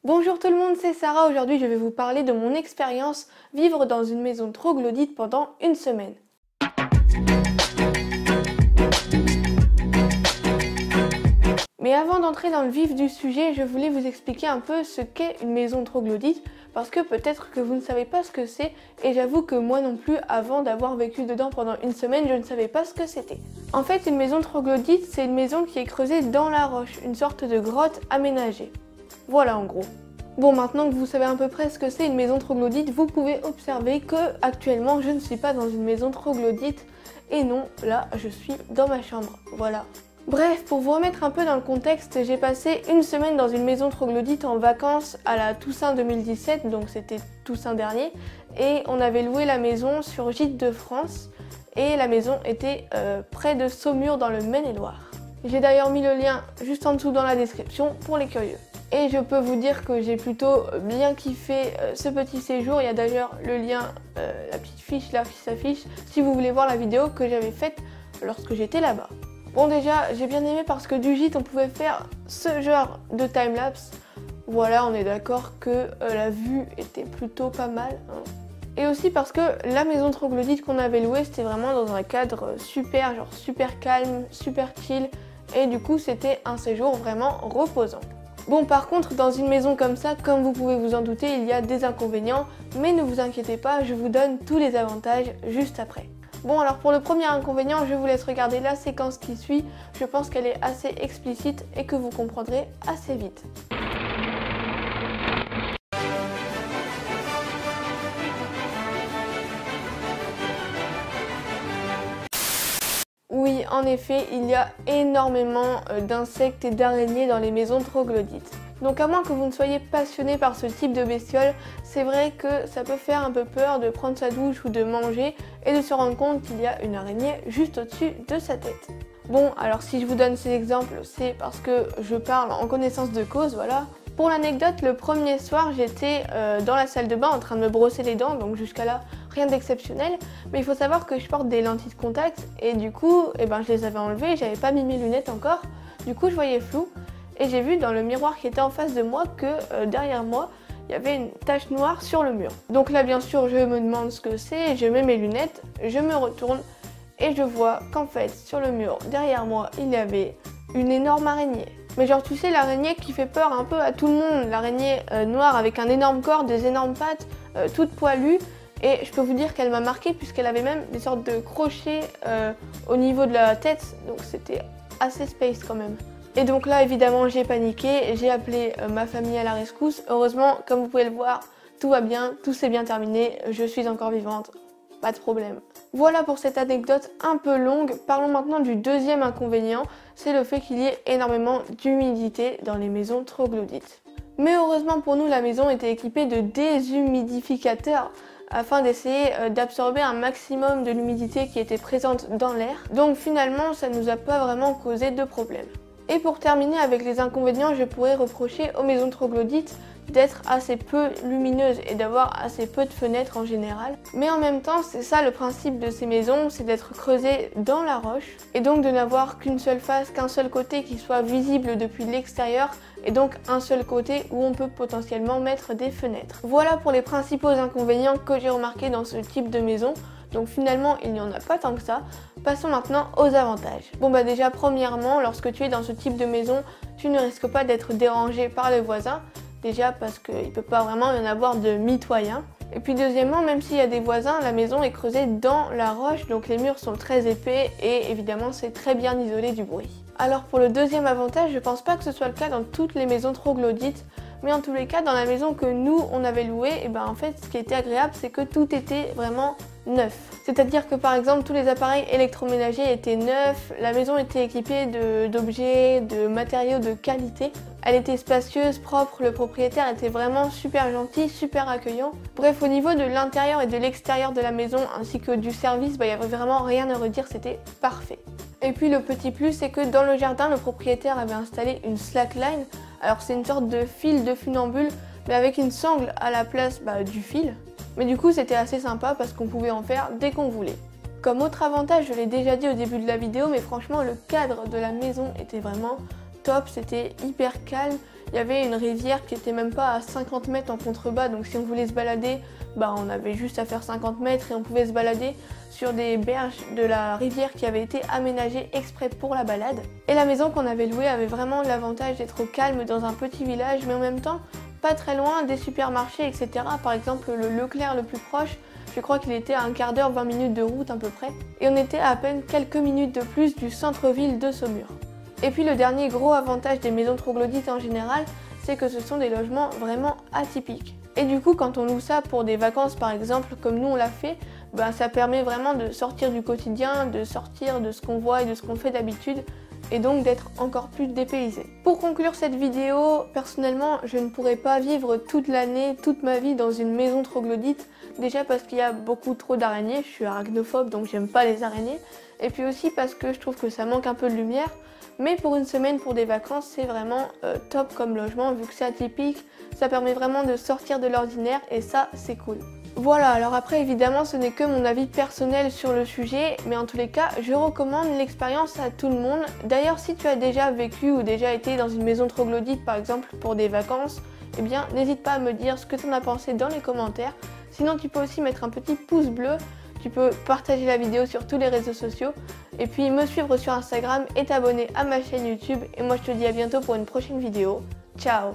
Bonjour tout le monde, c'est Sarah. Aujourd'hui, je vais vous parler de mon expérience vivre dans une maison troglodyte pendant une semaine. Mais avant d'entrer dans le vif du sujet, je voulais vous expliquer un peu ce qu'est une maison troglodyte parce que peut-être que vous ne savez pas ce que c'est et j'avoue que moi non plus, avant d'avoir vécu dedans pendant une semaine, je ne savais pas ce que c'était. En fait, une maison troglodyte, c'est une maison qui est creusée dans la roche, une sorte de grotte aménagée. Voilà en gros. Bon, maintenant que vous savez à peu près ce que c'est une maison troglodyte, vous pouvez observer que actuellement je ne suis pas dans une maison troglodyte et non, là je suis dans ma chambre, voilà. Bref, pour vous remettre un peu dans le contexte, j'ai passé une semaine dans une maison troglodyte en vacances à la Toussaint 2017, donc c'était Toussaint dernier, et on avait loué la maison sur Gîtes de France et la maison était près de Saumur dans le Maine-et-Loire. J'ai d'ailleurs mis le lien juste en dessous dans la description pour les curieux. Et je peux vous dire que j'ai plutôt bien kiffé ce petit séjour. Il y a d'ailleurs le lien, la petite fiche là qui s'affiche si vous voulez voir la vidéo que j'avais faite lorsque j'étais là-bas. Bon, déjà j'ai bien aimé parce que du gîte on pouvait faire ce genre de timelapse. Voilà, on est d'accord que la vue était plutôt pas mal, hein. Et aussi parce que la maison troglodyte qu'on avait louée, c'était vraiment dans un cadre super, genre super calme, super chill. Et du coup c'était un séjour vraiment reposant. Bon, par contre, dans une maison comme ça, comme vous pouvez vous en douter, il y a des inconvénients, mais ne vous inquiétez pas, je vous donne tous les avantages juste après. Bon, alors pour le premier inconvénient, je vous laisse regarder la séquence qui suit, je pense qu'elle est assez explicite et que vous comprendrez assez vite. Oui, en effet, il y a énormément d'insectes et d'araignées dans les maisons troglodytes. Donc à moins que vous ne soyez passionné par ce type de bestiole, c'est vrai que ça peut faire un peu peur de prendre sa douche ou de manger et de se rendre compte qu'il y a une araignée juste au-dessus de sa tête. Bon, alors si je vous donne ces exemples, c'est parce que je parle en connaissance de cause, voilà. Pour l'anecdote, le premier soir, j'étais dans la salle de bain en train de me brosser les dents, donc jusqu'à là, rien d'exceptionnel. Mais il faut savoir que je porte des lentilles de contact et du coup, je les avais enlevées, j'avais pas mis mes lunettes encore. Du coup, je voyais flou et j'ai vu dans le miroir qui était en face de moi que derrière moi, il y avait une tache noire sur le mur. Donc là, bien sûr, je me demande ce que c'est, je mets mes lunettes, je me retourne et je vois qu'en fait, sur le mur, derrière moi, il y avait une énorme araignée. Mais genre, tu sais, l'araignée qui fait peur un peu à tout le monde, l'araignée noire avec un énorme corps, des énormes pattes, toute poilue. Et je peux vous dire qu'elle m'a marquée puisqu'elle avait même des sortes de crochets au niveau de la tête, donc c'était assez space quand même. Et donc là, évidemment, j'ai paniqué, j'ai appelé ma famille à la rescousse. Heureusement, comme vous pouvez le voir, tout va bien, tout s'est bien terminé, je suis encore vivante, pas de problème. Voilà pour cette anecdote un peu longue. Parlons maintenant du deuxième inconvénient, c'est le fait qu'il y ait énormément d'humidité dans les maisons troglodytes. Mais heureusement pour nous, la maison était équipée de déshumidificateurs afin d'essayer d'absorber un maximum de l'humidité qui était présente dans l'air. Donc finalement, ça ne nous a pas vraiment causé de problème. Et pour terminer avec les inconvénients, je pourrais reprocher aux maisons troglodytes d'être assez peu lumineuses et d'avoir assez peu de fenêtres en général. Mais en même temps, c'est ça le principe de ces maisons, c'est d'être creusées dans la roche et donc de n'avoir qu'une seule face, qu'un seul côté qui soit visible depuis l'extérieur et donc un seul côté où on peut potentiellement mettre des fenêtres. Voilà pour les principaux inconvénients que j'ai remarqués dans ce type de maison. Donc finalement, il n'y en a pas tant que ça. Passons maintenant aux avantages. Bon bah déjà, premièrement, lorsque tu es dans ce type de maison, tu ne risques pas d'être dérangé par les voisins. Déjà parce qu'il ne peut pas vraiment y en avoir de mitoyens. Et puis deuxièmement, même s'il y a des voisins, la maison est creusée dans la roche, donc les murs sont très épais et évidemment c'est très bien isolé du bruit. Alors pour le deuxième avantage, je pense pas que ce soit le cas dans toutes les maisons troglodytes, mais en tous les cas, dans la maison que nous on avait louée, en fait ce qui était agréable, c'est que tout était vraiment neuf. C'est-à-dire que par exemple tous les appareils électroménagers étaient neufs, la maison était équipée d'objets, de matériaux de qualité. Elle était spacieuse, propre, le propriétaire était vraiment super gentil, super accueillant. Bref, au niveau de l'intérieur et de l'extérieur de la maison ainsi que du service, il n'y avait vraiment rien à redire, c'était parfait. Et puis le petit plus, c'est que dans le jardin, le propriétaire avait installé une slackline. Alors c'est une sorte de fil de funambule, mais avec une sangle à la place du fil. Mais du coup c'était assez sympa parce qu'on pouvait en faire dès qu'on voulait. Comme autre avantage, je l'ai déjà dit au début de la vidéo, mais franchement le cadre de la maison était vraiment top, c'était hyper calme Il y avait une rivière qui était même pas à 50 mètres en contrebas, donc si on voulait se balader, on avait juste à faire 50 mètres et on pouvait se balader sur des berges de la rivière qui avaient été aménagées exprès pour la balade. Et la maison qu'on avait louée avait vraiment l'avantage d'être au calme dans un petit village, mais en même temps pas très loin des supermarchés, etc. Par exemple, le Leclerc le plus proche, je crois qu'il était à un quart d'heure, 20 minutes de route à peu près. Et on était à peine quelques minutes de plus du centre-ville de Saumur. Et puis le dernier gros avantage des maisons troglodytes en général, c'est que ce sont des logements vraiment atypiques. Et du coup, quand on loue ça pour des vacances par exemple, comme nous on l'a fait, ça permet vraiment de sortir du quotidien, de sortir de ce qu'on voit et de ce qu'on fait d'habitude, et donc d'être encore plus dépaysé. Pour conclure cette vidéo, personnellement, je ne pourrais pas vivre toute l'année, toute ma vie dans une maison troglodyte. Déjà parce qu'il y a beaucoup trop d'araignées, je suis arachnophobe donc j'aime pas les araignées. Et puis aussi parce que je trouve que ça manque un peu de lumière. Mais pour une semaine, pour des vacances, c'est vraiment top comme logement vu que c'est atypique. Ça permet vraiment de sortir de l'ordinaire et ça, c'est cool. Voilà, alors après évidemment ce n'est que mon avis personnel sur le sujet, mais en tous les cas je recommande l'expérience à tout le monde. D'ailleurs si tu as déjà vécu ou déjà été dans une maison troglodyte par exemple pour des vacances, eh bien n'hésite pas à me dire ce que tu en as pensé dans les commentaires. Sinon tu peux aussi mettre un petit pouce bleu, tu peux partager la vidéo sur tous les réseaux sociaux et puis me suivre sur Instagram et t'abonner à ma chaîne YouTube. Et moi je te dis à bientôt pour une prochaine vidéo. Ciao!